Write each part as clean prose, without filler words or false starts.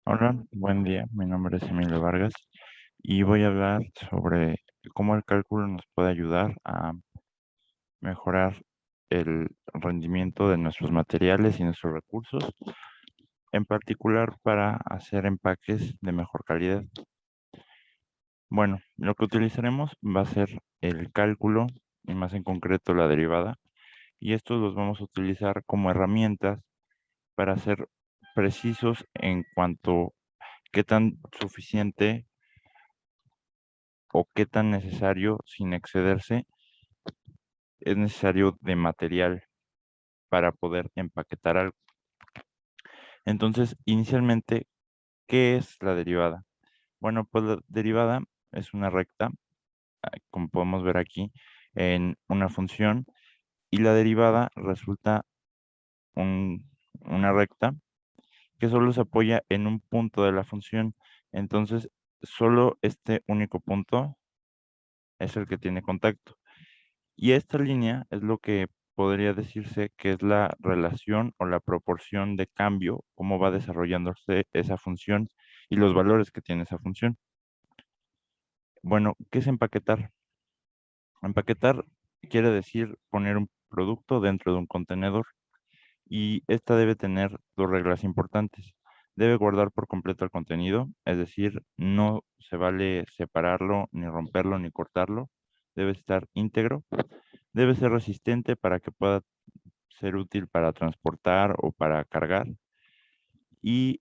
Hola, buen día. Mi nombre es Emilio Vargas y voy a hablar sobre cómo el cálculo nos puede ayudar a mejorar el rendimiento de nuestros materiales y nuestros recursos, en particular para hacer empaques de mejor calidad. Bueno, lo que utilizaremos va a ser el cálculo y más en concreto la derivada, y estos los vamos a utilizar como herramientas para ser precisos en cuanto qué tan suficiente o qué tan necesario, sin excederse, es necesario de material para poder empaquetar algo. Entonces, inicialmente, ¿qué es la derivada? Bueno, pues la derivada es una recta, como podemos ver aquí, en una función, y la derivada resulta una recta que solo se apoya en un punto de la función. Entonces, solo este único punto es el que tiene contacto. Y esta línea es lo que podría decirse que es la relación o la proporción de cambio, cómo va desarrollándose esa función y los valores que tiene esa función. Bueno, ¿qué es empaquetar? Empaquetar quiere decir poner un producto dentro de un contenedor, y esta debe tener dos reglas importantes. Debe guardar por completo el contenido, es decir, no se vale separarlo, ni romperlo, ni cortarlo. Debe estar íntegro. Debe ser resistente para que pueda ser útil para transportar o para cargar, y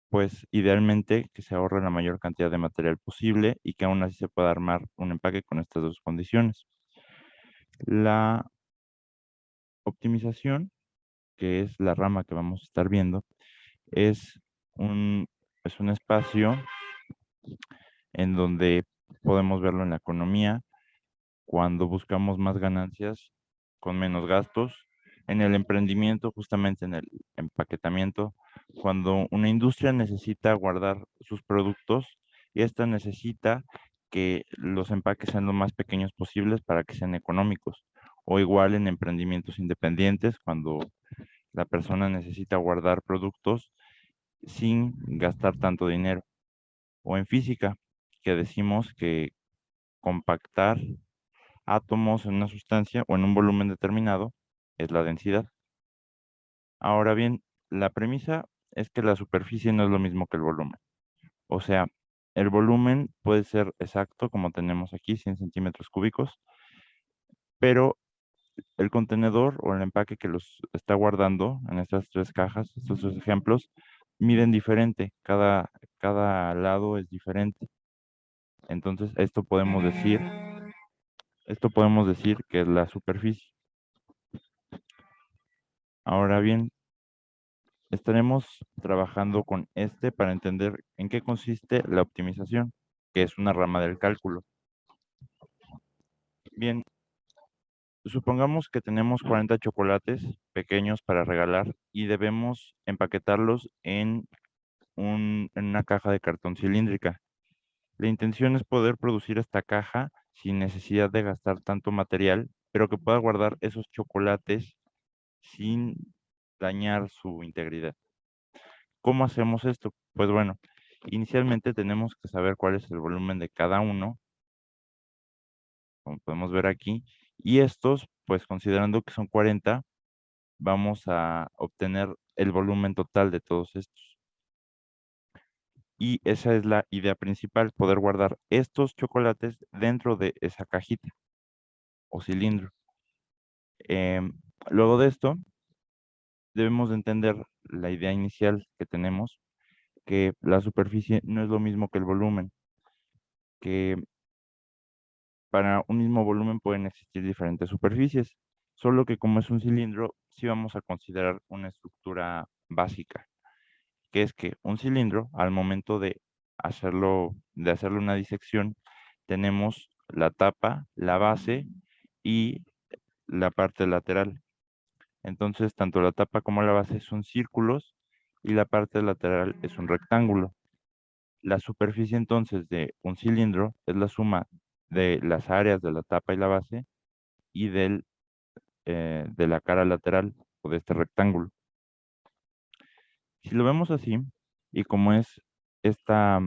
pues idealmente que se ahorre la mayor cantidad de material posible y que aún así se pueda armar un empaque con estas dos condiciones. La optimización, que es la rama que vamos a estar viendo, es un, es un espacio en donde podemos verlo en la economía, cuando buscamos más ganancias con menos gastos; en el emprendimiento, justamente en el empaquetamiento, cuando una industria necesita guardar sus productos y esta necesita que los empaques sean lo más pequeños posibles para que sean económicos; o igual en emprendimientos independientes, cuando la persona necesita guardar productos sin gastar tanto dinero; o en física, que decimos que compactar átomos en una sustancia o en un volumen determinado es la densidad. Ahora bien, la premisa es que la superficie no es lo mismo que el volumen. O sea, el volumen puede ser exacto, como tenemos aquí, 100 centímetros cúbicos, pero el contenedor o el empaque que los está guardando en estas tres cajas, estos tres ejemplos, miden diferente. Cada lado es diferente. Entonces, esto podemos decir que es la superficie. Ahora bien, estaremos trabajando con este para entender en qué consiste la optimización, que es una rama del cálculo. Bien, supongamos que tenemos 40 chocolates pequeños para regalar y debemos empaquetarlos en una caja de cartón cilíndrica. La intención es poder producir esta caja sin necesidad de gastar tanto material, pero que pueda guardar esos chocolates sin dañar su integridad. ¿Cómo hacemos esto? Pues bueno, inicialmente tenemos que saber cuál es el volumen de cada uno, como podemos ver aquí, y estos, pues considerando que son 40, vamos a obtener el volumen total de todos estos. Y esa es la idea principal, poder guardar estos chocolates dentro de esa cajita o cilindro. Em, Luego de esto, debemos de entender la idea inicial que tenemos, que la superficie no es lo mismo que el volumen, que para un mismo volumen pueden existir diferentes superficies, solo que como es un cilindro, sí vamos a considerar una estructura básica, que es que un cilindro, al momento de hacerle una disección, tenemos la tapa, la base y la parte lateral. Entonces, tanto la tapa como la base son círculos y la parte lateral es un rectángulo. La superficie entonces de un cilindro es la suma de las áreas de la tapa y la base y de la cara lateral o de este rectángulo. Si lo vemos así, y como es esta,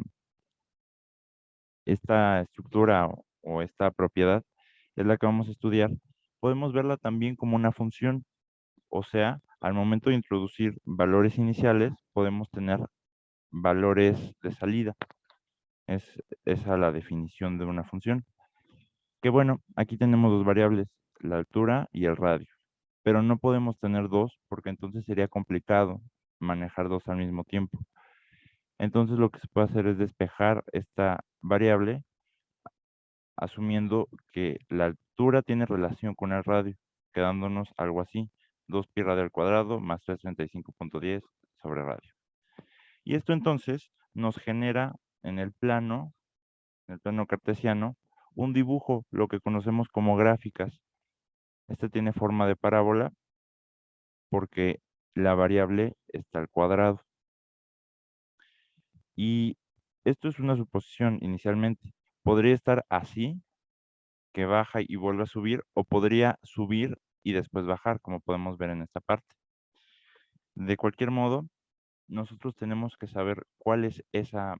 esta estructura o esta propiedad es la que vamos a estudiar, podemos verla también como una función. O sea, al momento de introducir valores iniciales, podemos tener valores de salida. Es esa la definición de una función. Que bueno, aquí tenemos dos variables, la altura y el radio. Pero no podemos tener dos porque entonces sería complicado manejar dos al mismo tiempo. Entonces lo que se puede hacer es despejar esta variable asumiendo que la altura tiene relación con el radio, quedándonos algo así, 2pi radio al cuadrado más 335.10 sobre radio. Y esto entonces nos genera en el plano cartesiano, un dibujo, lo que conocemos como gráficas. Este tiene forma de parábola porque la variable está al cuadrado. Y esto es una suposición inicialmente. Podría estar así, que baja y vuelve a subir, o podría subir y después bajar, como podemos ver en esta parte. De cualquier modo, nosotros tenemos que saber cuál es esa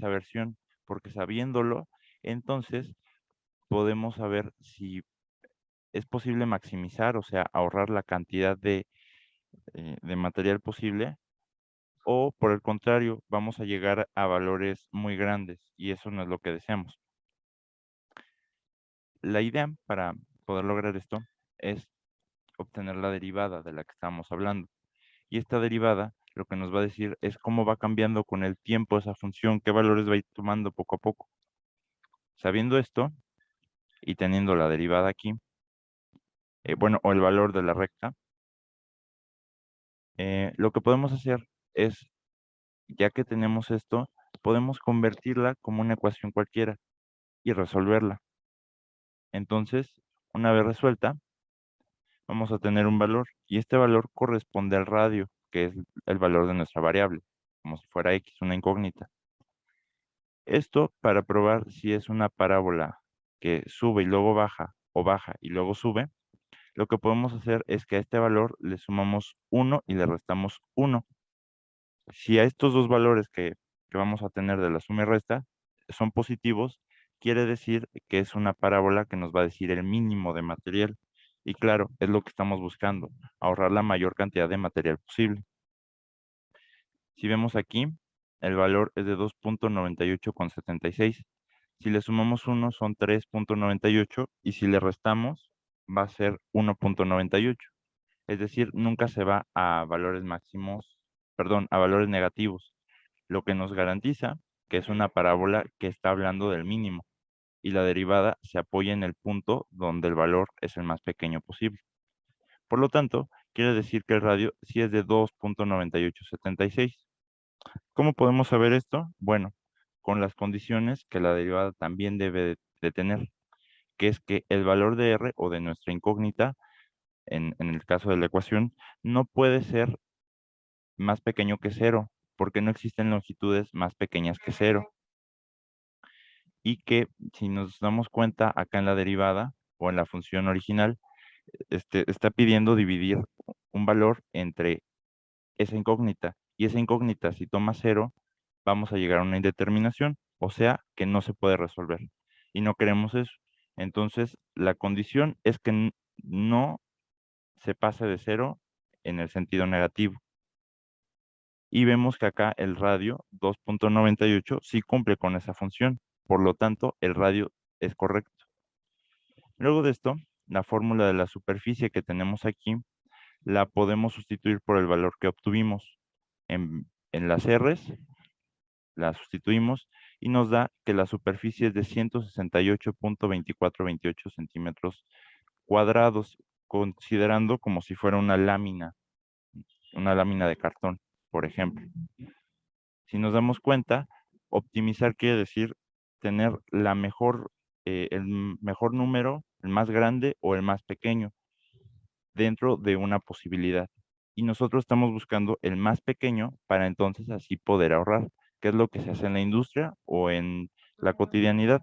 versión, porque sabiéndolo, entonces podemos saber si es posible maximizar, o sea, ahorrar la cantidad de material posible, o por el contrario, vamos a llegar a valores muy grandes y eso no es lo que deseamos. La idea para poder lograr esto es obtener la derivada de la que estamos hablando. Y esta derivada lo que nos va a decir es cómo va cambiando con el tiempo esa función, qué valores va a ir tomando poco a poco. Sabiendo esto y teniendo la derivada aquí, bueno, o el valor de la recta, lo que podemos hacer es, ya que tenemos esto, podemos convertirla como una ecuación cualquiera y resolverla. Entonces, una vez resuelta, vamos a tener un valor y este valor corresponde al radio, que es el valor de nuestra variable, como si fuera x, una incógnita. Esto para probar si es una parábola que sube y luego baja o baja y luego sube, lo que podemos hacer es que a este valor le sumamos 1 y le restamos 1. Si a estos dos valores que vamos a tener de la suma y resta son positivos, quiere decir que es una parábola que nos va a decir el mínimo de material. Y claro, es lo que estamos buscando, ahorrar la mayor cantidad de material posible. Si vemos aquí, el valor es de 2.98,76. Si le sumamos 1 son 3.98 y si le restamos va a ser 1.98. Es decir, nunca se va a valores máximos, perdón, a valores negativos, lo que nos garantiza que es una parábola que está hablando del mínimo y la derivada se apoya en el punto donde el valor es el más pequeño posible. Por lo tanto, quiere decir que el radio sí es de 2.9876. ¿Cómo podemos saber esto? Bueno, con las condiciones que la derivada también debe de tener, que es que el valor de R o de nuestra incógnita, en el caso de la ecuación, no puede ser más pequeño que cero, porque no existen longitudes más pequeñas que cero. Y que si nos damos cuenta acá en la derivada o en la función original, está pidiendo dividir un valor entre esa incógnita. Y esa incógnita, si toma cero, vamos a llegar a una indeterminación, o sea que no se puede resolver. Y no queremos eso. Entonces, la condición es que no se pase de cero en el sentido negativo. Y vemos que acá el radio 2.98 sí cumple con esa función. Por lo tanto, el radio es correcto. Luego de esto, la fórmula de la superficie que tenemos aquí la podemos sustituir por el valor que obtuvimos. En las R's la sustituimos y nos da que la superficie es de 168.2428 centímetros cuadrados, considerando como si fuera una lámina de cartón, por ejemplo. Si nos damos cuenta, optimizar quiere decir tener el mejor número, el más grande o el más pequeño dentro de una posibilidad. Y nosotros estamos buscando el más pequeño para entonces así poder ahorrar, que es lo que se hace en la industria o en la cotidianidad.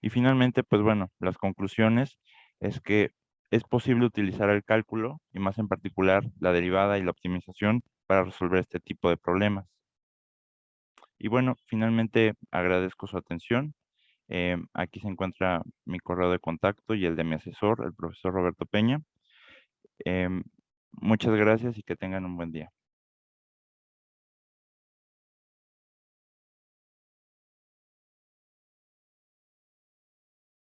Y finalmente, pues bueno, las conclusiones es que es posible utilizar el cálculo y más en particular la derivada y la optimización para resolver este tipo de problemas. Y bueno, finalmente agradezco su atención. Aquí se encuentra mi correo de contacto y el de mi asesor, el profesor Roberto Peña. Em, Muchas gracias y que tengan un buen día.